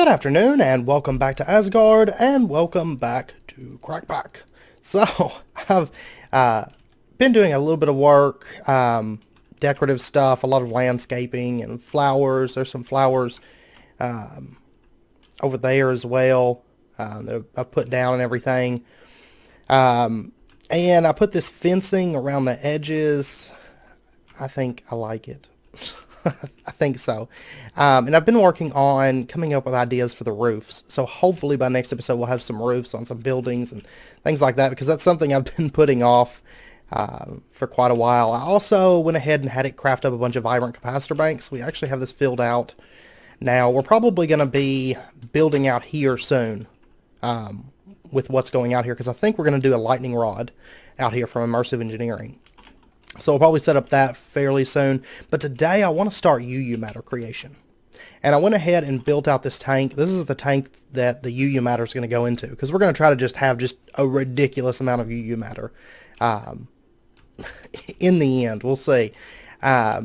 Good afternoon, and welcome back to Asgard, and welcome back to Crackpack. So, I've been doing a little bit of work, decorative stuff, a lot of landscaping and flowers. There's some flowers over there as well that I've put down and everything. And I put this fencing around the edges. I think I like it. I think so. And I've been working on coming up with ideas for the roofs. So hopefully by next episode we'll have some roofs on some buildings and things like that, because that's something I've been putting off for quite a while. I also went ahead and had it craft up a bunch of vibrant capacitor banks. We actually have this filled out now. We're probably going to be building out here soon with what's going out here, because I think we're going to do a lightning rod out here from Immersive Engineering. So we'll probably set up that fairly soon. But today I want to start UUMatter creation. And I went ahead and built out this tank. This is the tank that the UUMatter is going to go into, because we're going to try to just have just a ridiculous amount of UUMatter in the end. We'll see. I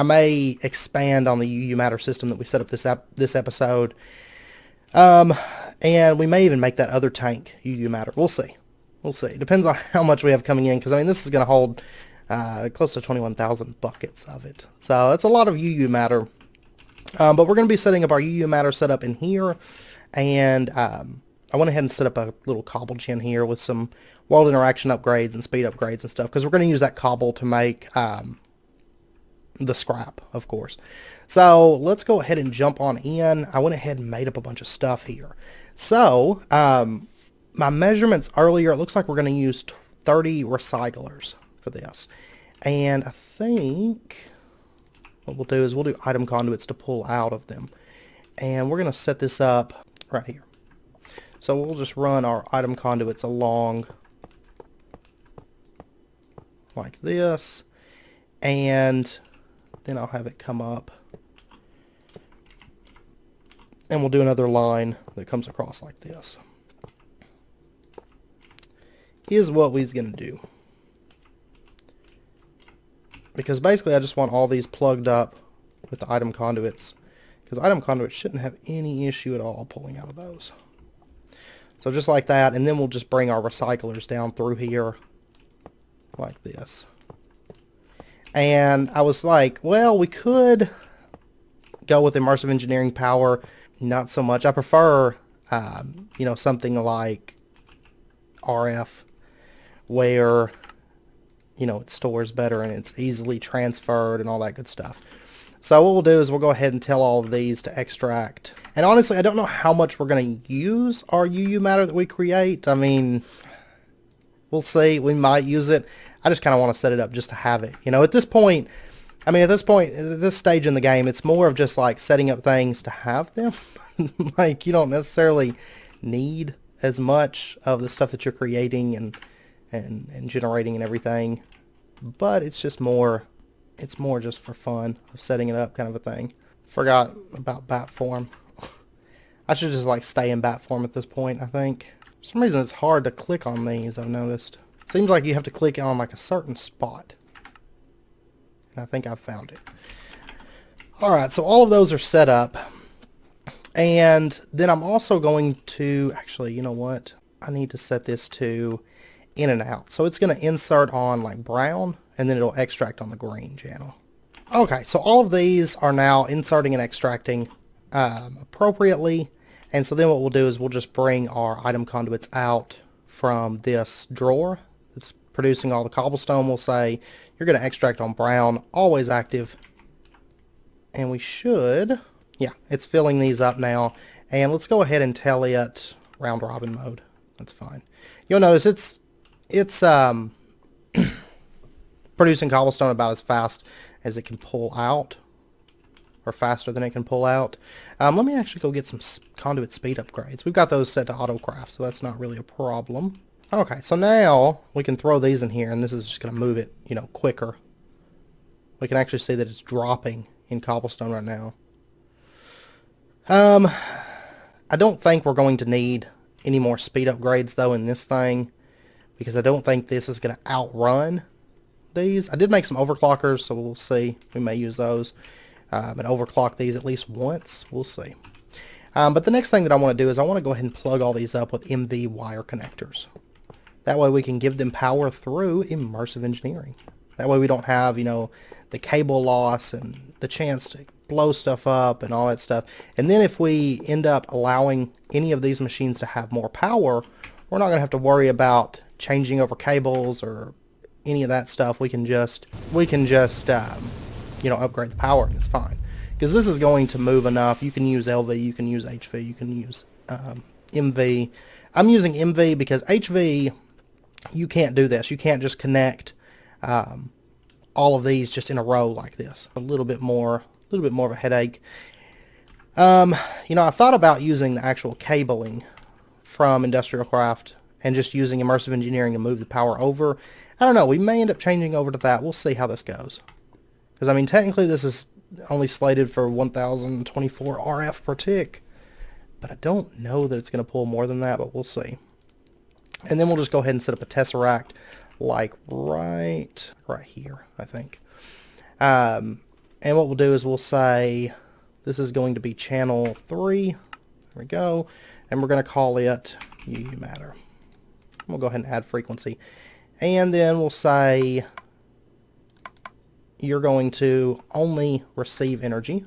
may expand on the UUMatter system that we set up this episode. And we may even make that other tank UUMatter. We'll see. We'll see. It depends on how much we have coming in, because I mean, this is going to hold close to 21,000 buckets of it. So that's a lot of UUMatter. But we're going to be setting up our UUMatter setup in here. And I went ahead and set up a little cobble gen here with some world interaction upgrades and speed upgrades and stuff, because we're going to use that cobble to make the scrap, of course. So let's go ahead and jump on in. I went ahead and made up a bunch of stuff here. So my measurements earlier, it looks like we're going to use 30 recyclers for this. And I think what we'll do is we'll do item conduits to pull out of them. And we're going to set this up right here. So we'll just run our item conduits along like this. And then I'll have it come up. And we'll do another line that comes across like this. Is what we's going to do. Because basically I just want all these plugged up with the item conduits, because item conduits shouldn't have any issue at all pulling out of those. So just like that, and then we'll just bring our recyclers down through here like this. And I was like, well, we could go with immersive engineering power. Not so much. I prefer you know, something like RF, where you know, it stores better and it's easily transferred and all that good stuff. So what we'll do is we'll go ahead and tell all of these to extract. And honestly, I don't know how much we're going to use our UUMatter that we create. I mean, we'll see. We might use it. I just kind of want to set it up just to have it. You know, at this point, I mean, at this stage in the game, it's more of just like setting up things to have them. Like, you don't necessarily need as much of the stuff that you're creating and generating and everything, but it's just more, it's more just for fun of setting it up kind of a thing. Forgot about bat form. I should just like stay in bat form at this point, I think. For some reason it's hard to click on these, I've noticed. Seems like you have to click on like a certain spot. And I think I've found it. Alright, so all of those are set up. And then I'm also going to, actually, you know what? I need to set this to in and out. So it's going to insert on like brown, and then it'll extract on the green channel. Okay, so all of these are now inserting and extracting appropriately. And so then what we'll do is we'll just bring our item conduits out from this drawer that's producing all the cobblestone. We'll say you're going to extract on brown, always active. And we should, yeah, it's filling these up now. And let's go ahead and tell it round robin mode. That's fine. You'll notice it's producing cobblestone about as fast as it can pull out, or faster than it can pull out. Let me actually go get some conduit speed upgrades. We've got those set to autocraft, so that's not really a problem. Okay, so now we can throw these in here, and this is just going to move it, you know, quicker. We can actually see that it's dropping in cobblestone right now. I don't think we're going to need any more speed upgrades though in this thing, because I don't think this is going to outrun these. I did make some overclockers, so we'll see. We may use those and overclock these at least once. We'll see. But the next thing that I want to do is I want to go ahead and plug all these up with MV wire connectors. That way we can give them power through immersive engineering. That way we don't have, you know, the cable loss and the chance to blow stuff up and all that stuff. And then if we end up allowing any of these machines to have more power, we're not going to have to worry about changing over cables or any of that stuff. We can just you know, upgrade the power and it's fine. Because this is going to move enough. You can use LV, you can use HV, you can use MV. I'm using MV because HV, you can't do this. You can't just connect all of these just in a row like this. A little bit more of a headache. You know, I thought about using the actual cabling from Industrial Craft and just using immersive engineering to move the power over. I don't know. We may end up changing over to that. We'll see how this goes. Because I mean, technically, this is only slated for 1024 RF per tick, but I don't know that it's going to pull more than that. But we'll see. And then we'll just go ahead and set up a Tesseract like right here, I think. And what we'll do is we'll say this is going to be channel 3. There we go. And we're going to call it UUMatter. We'll go ahead and add frequency. And then we'll say you're going to only receive energy.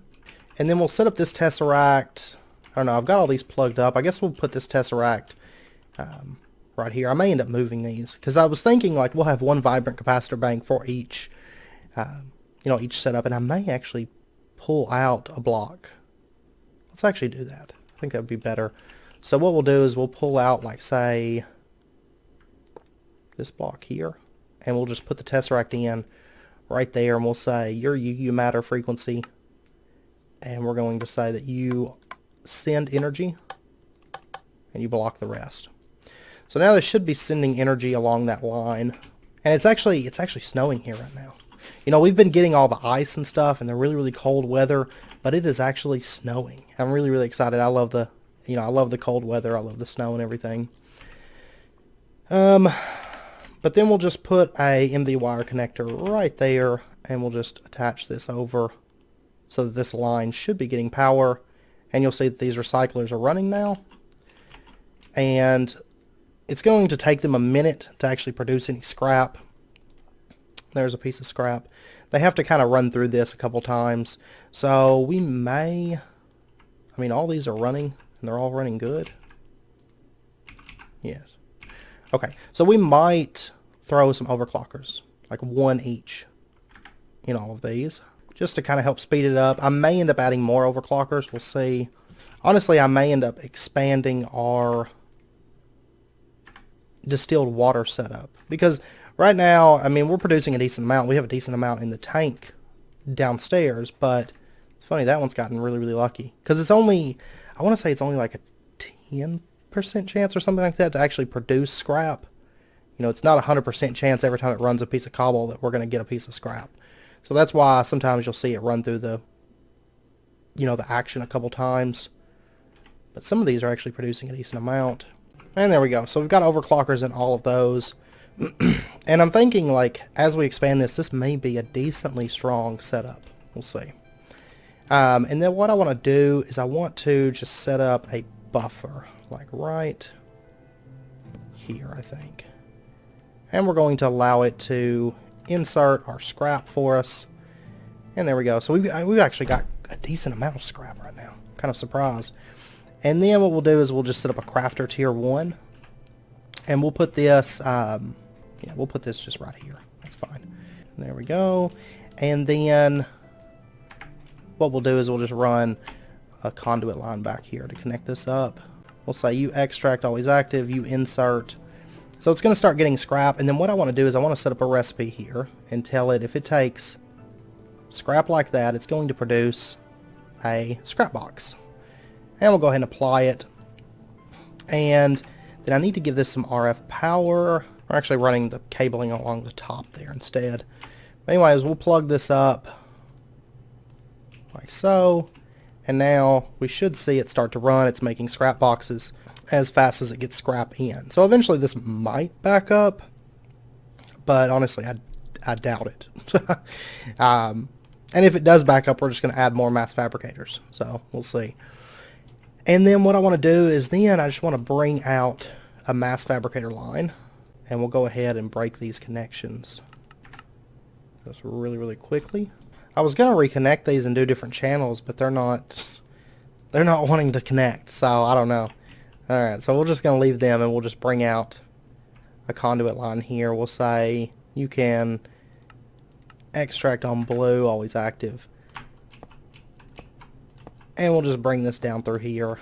And then we'll set up this Tesseract. I don't know, I've got all these plugged up. I guess we'll put this Tesseract right here. I may end up moving these because I was thinking like we'll have one vibrant capacitor bank for each you know, each setup, and I may actually pull out a block. Let's actually do that. I think that would be better. So what we'll do is we'll pull out, like, say, this block here, and we'll just put the Tesseract in right there, and we'll say your UUMatter frequency, and we're going to say that you send energy, and you block the rest. So now this should be sending energy along that line, and it's actually snowing here right now. You know, we've been getting all the ice and stuff and the really, really cold weather, but it is actually snowing. I'm really, really excited. I love the, you know, I love the cold weather. I love the snow and everything. But then we'll just put a MV wire connector right there, and we'll just attach this over so that this line should be getting power. And you'll see that these recyclers are running now. And it's going to take them a minute to actually produce any scrap. There's a piece of scrap. They have to kind of run through this a couple times. So we may, I mean, all these are running and they're all running good. Yes. Okay, so we might throw some overclockers, like one each in all of these, just to kind of help speed it up. I may end up adding more overclockers. We'll see. Honestly, I may end up expanding our distilled water setup because right now, I mean, we're producing a decent amount. We have a decent amount in the tank downstairs, but it's funny, that one's gotten really, really lucky. Because it's only, I want to say it's only like a 10% chance or something like that to actually produce scrap. You know, it's not a 100% chance every time it runs a piece of cobble that we're going to get a piece of scrap. So that's why sometimes you'll see it run through the, you know, the action a couple times. But some of these are actually producing a decent amount. And there we go. So we've got overclockers in all of those. And I'm thinking, like, as we expand this, this may be a decently strong setup. We'll see. And then what I want to do is I want to just set up a buffer, like right here, I think. And we're going to allow it to insert our scrap for us. And there we go. So we've actually got a decent amount of scrap right now. Kind of surprised. And then what we'll do is we'll just set up a crafter tier 1. And we'll put this, yeah, we'll put this just right here. That's fine. And there we go. And then what we'll do is we'll just run a conduit line back here to connect this up. We'll say you extract always active, you insert. So it's going to start getting scrap. And then what I want to do is I want to set up a recipe here and tell it if it takes scrap like that, it's going to produce a scrap box. And we'll go ahead and apply it. And then I need to give this some RF power. We're actually running the cabling along the top there instead. But anyways, we'll plug this up like so. And now we should see it start to run. It's making scrap boxes as fast as it gets scrap in. So eventually this might back up. But honestly, I doubt it. And if it does back up, we're just going to add more mass fabricators. So we'll see. And then what I want to do is then I just want to bring out a mass fabricator line, and we'll go ahead and break these connections just really, really quickly. I was going to reconnect these and do different channels, but they're not wanting to connect, so I don't know. Alright, so we're just going to leave them, and we'll just bring out a conduit line here. We'll say you can extract on blue, always active. And we'll just bring this down through here,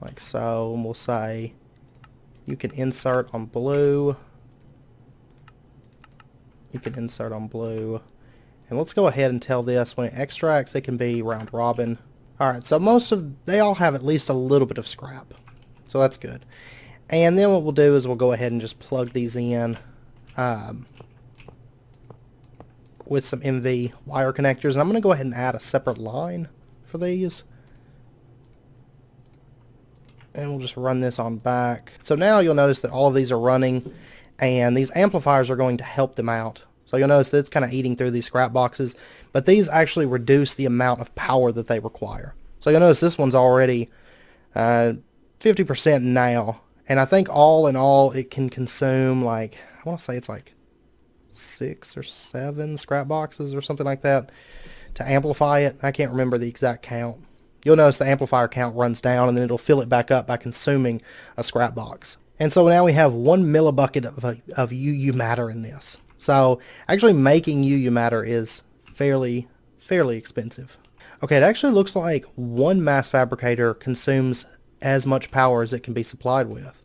like so, and we'll say you can insert on blue. You can insert on blue. And let's go ahead and tell this when it extracts, it can be round robin. Alright, so they all have at least a little bit of scrap. So that's good. And then what we'll do is we'll go ahead and just plug these in with some MV wire connectors. And I'm going to go ahead and add a separate line for these. And we'll just run this on back. So now you'll notice that all of these are running, and these amplifiers are going to help them out. So you'll notice that it's kind of eating through these scrap boxes, but these actually reduce the amount of power that they require. So you'll notice this one's already 50% now, and I think all in all it can consume, like, I want to say it's like 6 or 7 scrap boxes or something like that to amplify it. I can't remember the exact count. You'll notice the amplifier count runs down, and then it'll fill it back up by consuming a scrap box. And so now we have 1 millibucket of UUMatter in this. So actually making UUMatter is fairly expensive. Okay, it actually looks like one mass fabricator consumes as much power as it can be supplied with.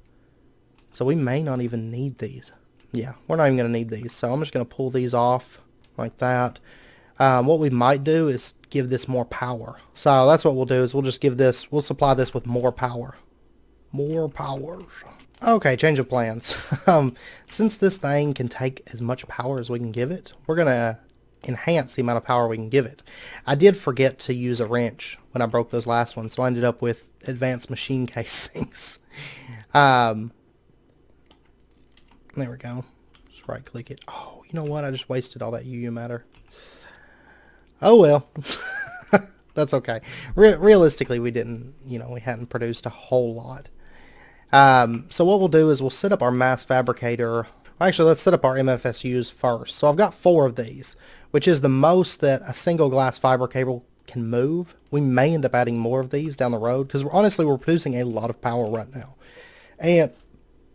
So we may not even need these. Yeah, we're not even going to need these. So I'm just going to pull these off like that. What we might do is give this more power. So that's what we'll do, is we'll supply this with more power. More power. Okay, change of plans. Since this thing can take as much power as we can give it, we're going to enhance the amount of power we can give it. I did forget to use a wrench when I broke those last ones, so I ended up with advanced machine casings. There we go. Just right click it. Oh, you know what? I just wasted all that UUMatter. Oh well. That's okay. Realistically, we hadn't produced a whole lot. So what we'll do is we'll set up our mass fabricator. Actually, let's set up our MFSUs first. So I've got 4 of these, which is the most that a single glass fiber cable can move. We may end up adding more of these down the road, because honestly we're producing a lot of power right now. And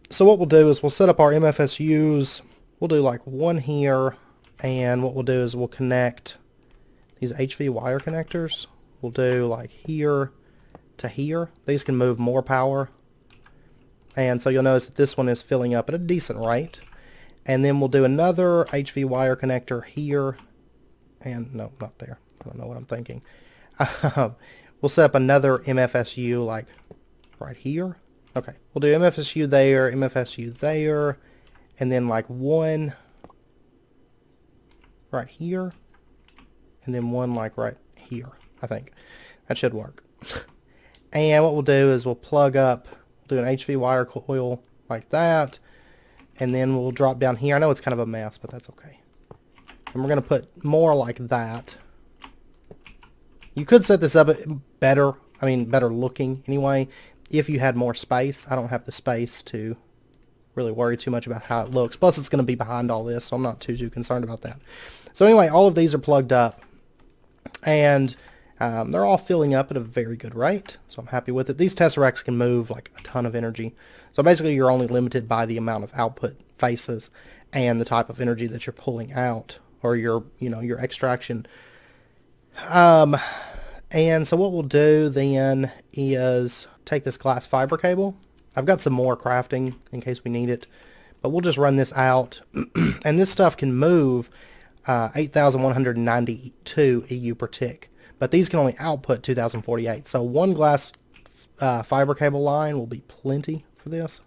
so what we'll do is we'll set up our MFSUs. We'll do like 1 here, and what we'll do is we'll connect these HV wire connectors. We'll do like here to here. These can move more power. And so you'll notice that this one is filling up at a decent rate. And then we'll do another HV wire connector here. And no, not there. I don't know what I'm thinking. We'll set up another MFSU like right here. Okay, we'll do MFSU there, and then like 1 right here, and then 1 like right here, I think. That should work. And what we'll do is we'll plug up, do an HV wire coil like that, and then we'll drop down here. I know it's kind of a mess, but that's okay. And we're going to put more like that. You could set this up better, better looking anyway, if you had more space. I don't have the space to really worry too much about how it looks. Plus, it's going to be behind all this, so I'm not too concerned about that. So anyway, all of these are plugged up, and they're all filling up at a very good rate, so I'm happy with it. These Tesseracts can move like a ton of energy. So basically, you're only limited by the amount of output faces and the type of energy that you're pulling out, or your extraction. And so what we'll do then is take this glass fiber cable. I've got some more crafting in case we need it, but we'll just run this out. And this stuff can move 8,192 EU per tick, but these can only output 2,048. So 1 glass fiber cable line will be plenty for this.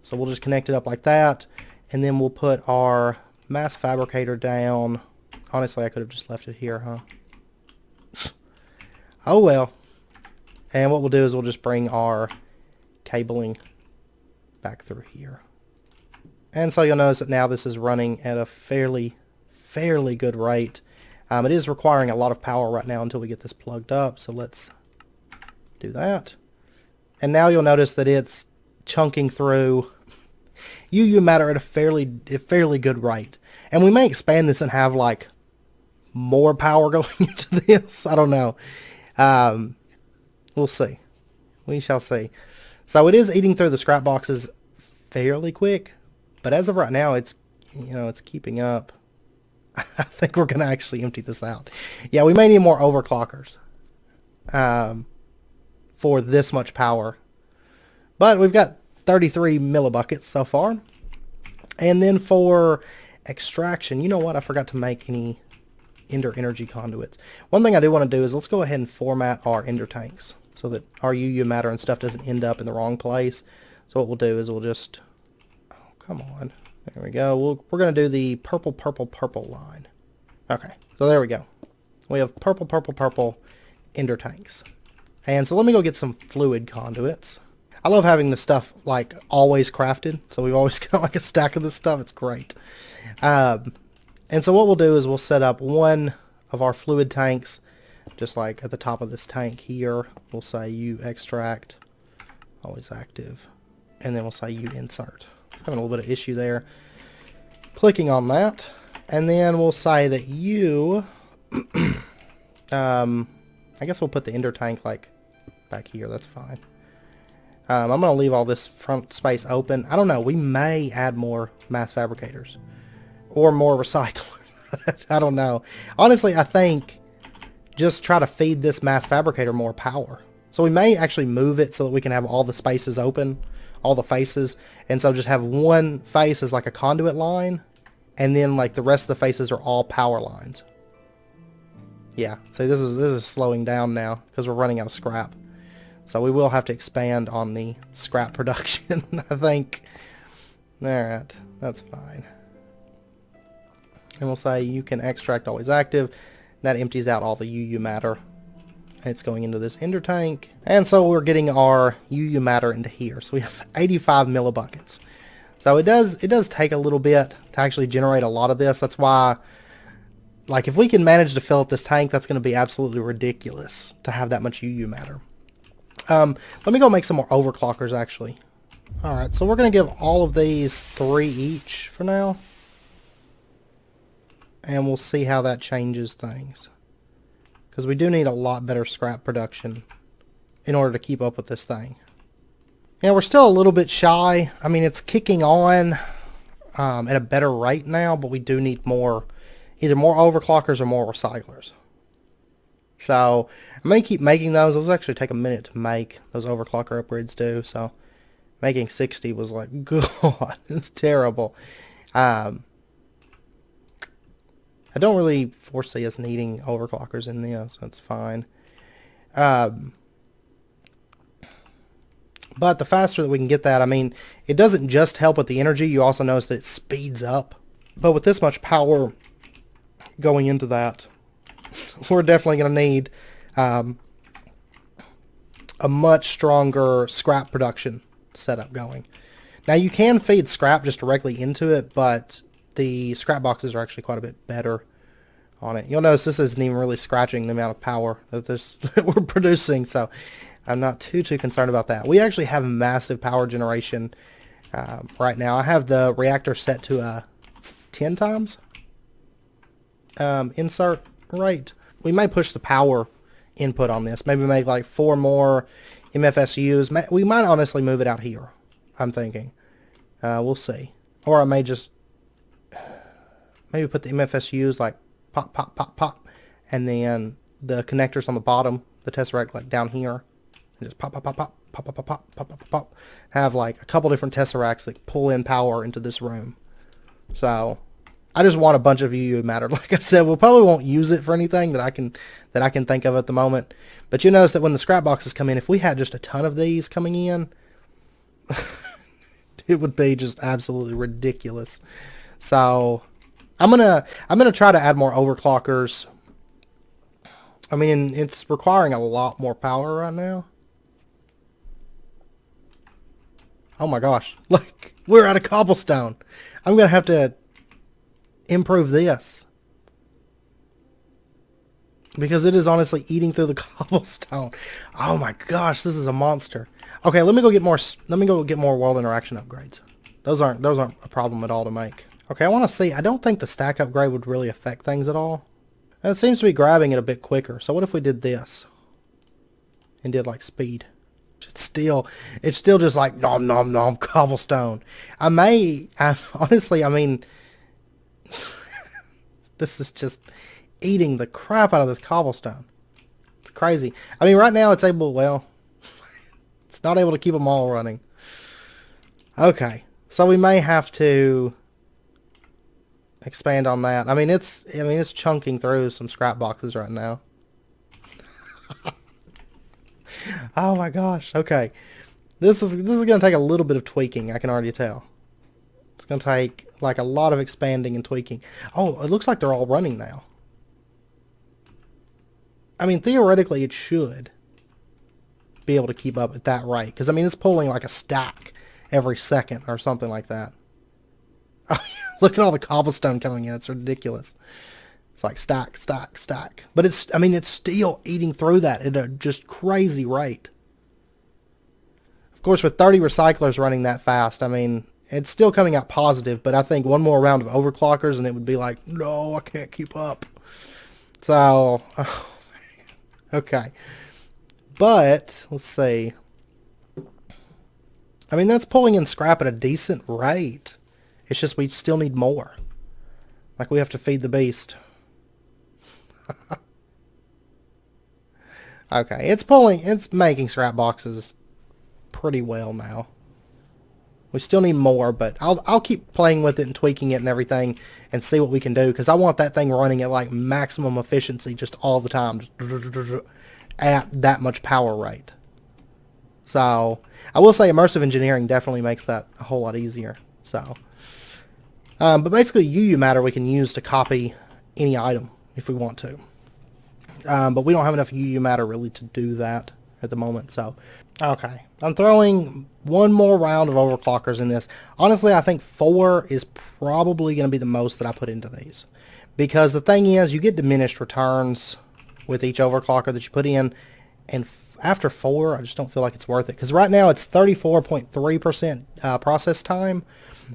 So we'll just connect it up like that, and then we'll put our mass fabricator down. Honestly, I could have just left it here, huh? Oh well. And what we'll do is we'll just bring our cabling back through here. And so you'll notice that now this is running at a fairly good rate. It is requiring a lot of power right now until we get this plugged up. So let's Do that. And now you'll notice that it's chunking through UUMatter at a fairly good rate. And we may expand this and have like more power going into this. I don't know. We'll see. We shall see. So it is eating through the scrap boxes fairly quick, but as of right now, it's keeping up. I think we're going to actually empty this out. Yeah, we may need more overclockers for this much power. But we've got 33 millibuckets so far. And then for extraction, you know what? I forgot to make any Ender energy conduits. One thing I do want to do is let's go ahead and format our Ender tanks so that our UUMatter and stuff doesn't end up in the wrong place. So what we'll do is we'll just... Oh, come on. There we go. We're going to do the purple, purple, purple line. Okay, so there we go. We have purple, purple, purple Ender tanks. And so let me go get some fluid conduits. I love having this stuff like always crafted. So we've always got like a stack of this stuff. It's great. And so what we'll do is we'll set up one of our fluid tanks, just like at the top of this tank here. We'll say U extract, always active. And then we'll say U insert. Having a little bit of issue there. Clicking on that. And then we'll say that U, I guess we'll put the Ender tank like back here. That's fine. I'm going to leave all this front space open. I don't know. We may add more mass fabricators. Or more recyclers. I don't know. Honestly, I think just try to feed this mass fabricator more power. So we may actually move it so that we can have all the spaces open. All the faces. And so just have one face as like a conduit line. And then like the rest of the faces are all power lines. Yeah. So this is slowing down now because we're running out of scrap. So we will have to expand on the scrap production, I think. Alright. That's fine. And we'll say you can extract always active. That empties out all the UUMatter. It's going into this Ender tank. And so we're getting our UUMatter into here. So we have 85 millibuckets. So it does take a little bit to actually generate a lot of this. That's why, like, if we can manage to fill up this tank, that's going to be absolutely ridiculous to have that much UUMatter. Let me go make some more overclockers, actually. Alright, so we're going to give all of these 3 each for now. And we'll see how that changes things. Because we do need a lot better scrap production in order to keep up with this thing. Yeah, we're still a little bit shy. I mean, it's kicking on at a better rate now, but we do need more, either more overclockers or more recyclers. So, I may keep making those. Those actually take a minute to make, those overclocker upgrades do. So, making 60 was like, God, it's terrible. I don't really foresee us needing overclockers in this. That's fine. But the faster that we can get that, I mean, it doesn't just help with the energy. You also notice that it speeds up. But with this much power going into that, we're definitely going to need a much stronger scrap production setup going. Now, you can feed scrap just directly into it, but the scrap boxes are actually quite a bit better on it. You'll notice this isn't even really scratching the amount of power that we're producing, so I'm not too concerned about that. We actually have massive power generation right now. I have the reactor set to 10 times insert rate. We may push the power input on this. Maybe make like 4 more MFSUs. We might honestly move it out here, I'm thinking. We'll see. Or I may just maybe put the MFSUs like pop, pop, pop, pop, and then the connectors on the bottom, the Tesseract like down here, and just pop, pop, pop, pop, pop, pop, pop, pop, pop, pop, pop. Have like a couple different Tesseracts that pull in power into this room. So I just want a bunch of UUMatter. Like I said, we probably won't use it for anything that I can think of at the moment. But you notice that when the scrap boxes come in, if we had just a ton of these coming in, it would be just absolutely ridiculous. So I'm gonna try to add more overclockers. I mean, it's requiring a lot more power right now. Oh my gosh, like we're out of cobblestone. I'm gonna have to improve this. because it is honestly eating through the cobblestone. Oh my gosh, this is a monster. Okay, let me go get more. Let me go get more world interaction upgrades. Those aren't a problem at all to make. Okay, I want to see. I don't think the stack upgrade would really affect things at all. And it seems to be grabbing it a bit quicker. So what if we did this and did like speed? It's still just like nom nom nom cobblestone. Honestly, I mean, this is just eating the crap out of this cobblestone. It's crazy. I mean, right now it's able, well, it's not able to keep them all running. Okay, so we may have to expand on that. I mean, it's chunking through some scrap boxes right now. Oh my gosh. Okay, this is going to take a little bit of tweaking. I can already tell. It's going to take like a lot of expanding and tweaking. Oh, it looks like they're all running now. I mean, theoretically, it should be able to keep up at that rate. Because, I mean, it's pulling like a stack every second or something like that. Look at all the cobblestone coming in. It's ridiculous. It's like stack, stack, stack. But it's still eating through that at a just crazy rate. Of course, with 30 recyclers running that fast, I mean, it's still coming out positive. But I think one more round of overclockers and it would be like, no, I can't keep up. So, okay. But, let's see. I mean, that's pulling in scrap at a decent rate. It's just we still need more. Like, we have to feed the beast. Okay, it's making scrap boxes pretty well now. We still need more, but I'll keep playing with it and tweaking it and everything and see what we can do, because I want that thing running at like maximum efficiency just all the time, just at that much power rate. So I will say immersive engineering definitely makes that a whole lot easier. So, but basically UUMatter we can use to copy any item if we want to. But we don't have enough UUMatter really to do that at the moment. So, okay, I'm throwing one more round of overclockers in this. Honestly, I think 4 is probably going to be the most that I put into these, because the thing is, you get diminished returns with each overclocker that you put in, and after 4, I just don't feel like it's worth it, because right now it's 34.3% process time,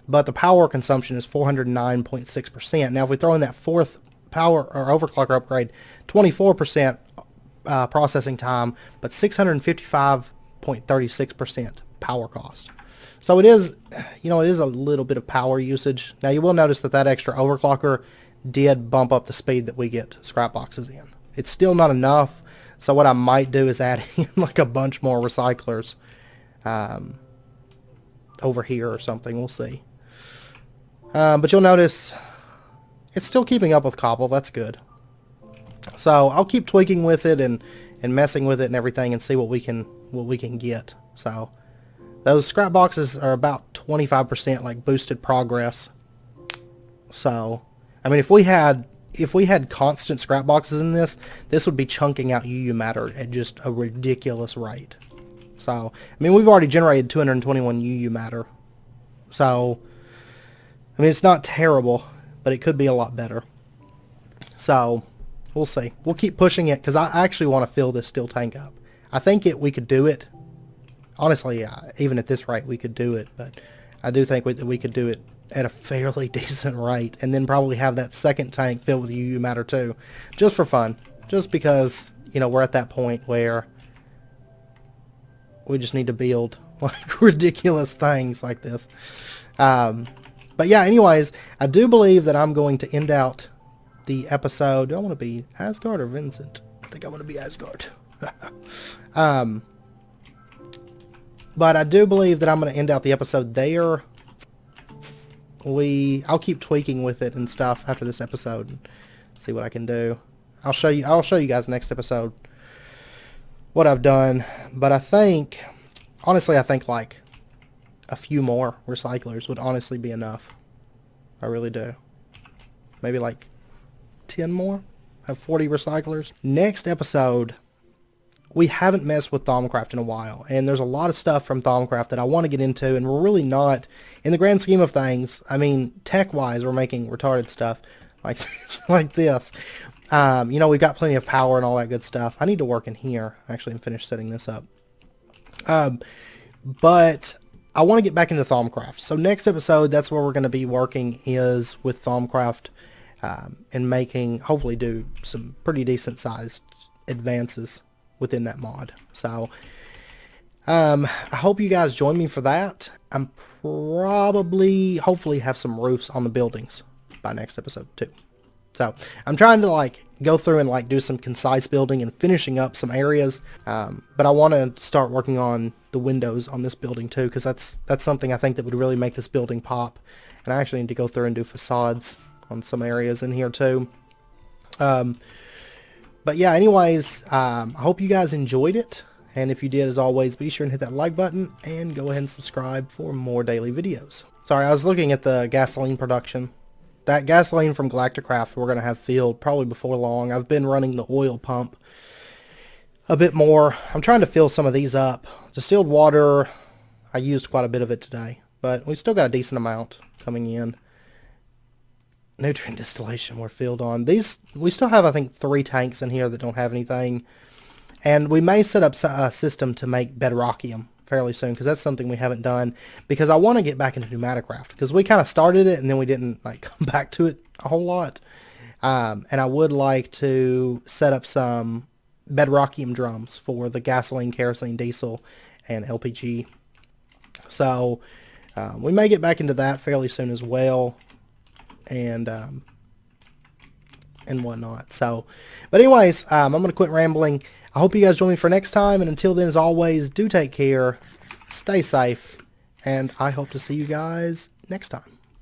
but the power consumption is 409.6%. Now, if we throw in that 4th power or overclocker upgrade, 24% processing time, but 655.36% power cost. So it is, it is a little bit of power usage. Now you will notice that that extra overclocker did bump up the speed that we get scrap boxes in. It's still not enough, so what I might do is add in like a bunch more recyclers over here or something. We'll see. But you'll notice it's still keeping up with cobble. That's good. So I'll keep tweaking with it and messing with it and everything and see what we can get. So those scrap boxes are about 25% like boosted progress. So I mean, if we had constant scrap boxes in this would be chunking out UUMatter at just a ridiculous rate. So I mean, we've already generated 221 UUMatter. So I mean, it's not terrible, but it could be a lot better. So we'll see. We'll keep pushing it, because I actually want to fill this steel tank up. I think we could do it. Honestly, even at this rate, we could do it. But I do think that we could do it at a fairly decent rate, and then probably have that second tank filled with UUMatter too, just for fun. Just because, we're at that point where we just need to build like ridiculous things like this. But yeah, anyways, I do believe that I'm going to end out the episode. Do I want to be Asgaard or Vincent? I think I want to be Asgaard. But I do believe that I'm going to end out the episode there. I'll keep tweaking with it and stuff after this episode and see what I can do. I'll show you guys next episode what I've done. But honestly, I think like a few more recyclers would honestly be enough. I really do. Maybe like 10 more. Have 40 recyclers. Next episode, we haven't messed with Thaumcraft in a while, and there's a lot of stuff from Thaumcraft that I want to get into, and we're really not, in the grand scheme of things, I mean, tech-wise, we're making retarded stuff like like this, You know, we've got plenty of power and all that good stuff. I need to work in here, actually, and finish setting this up. But I want to get back into Thaumcraft. So next episode, that's where we're going to be working, is with Thaumcraft, and making, hopefully do some pretty decent sized advances within that mod. So I hope you guys join me for that. I'm probably, hopefully have some roofs on the buildings by next episode too. So I'm trying to like go through and like do some concise building and finishing up some areas. But I want to start working on the windows on this building too, because that's something I think that would really make this building pop. And I actually need to go through and do facades on some areas in here too. But yeah, anyways, I hope you guys enjoyed it. And if you did, as always, be sure and hit that like button and go ahead and subscribe for more daily videos. Sorry, I was looking at the gasoline production. That gasoline from Galacticraft we're going to have filled probably before long. I've been running the oil pump a bit more. I'm trying to fill some of these up. Distilled water, I used quite a bit of it today, but we still got a decent amount coming in. Nutrient distillation we're filled on. These, we still have, I think, 3 tanks in here that don't have anything. And we may set up a system to make bedrockium fairly soon, because that's something we haven't done, because I want to get back into pneumaticraft, because we kind of started it and then we didn't like come back to it a whole lot. And I would like to set up some bedrockium drums for the gasoline, kerosene, diesel, and LPG. So we may get back into that fairly soon as well, and whatnot. So, but anyways, I'm going to quit rambling. I hope you guys join me for next time, and until then, as always, do take care, stay safe, and I hope to see you guys next time.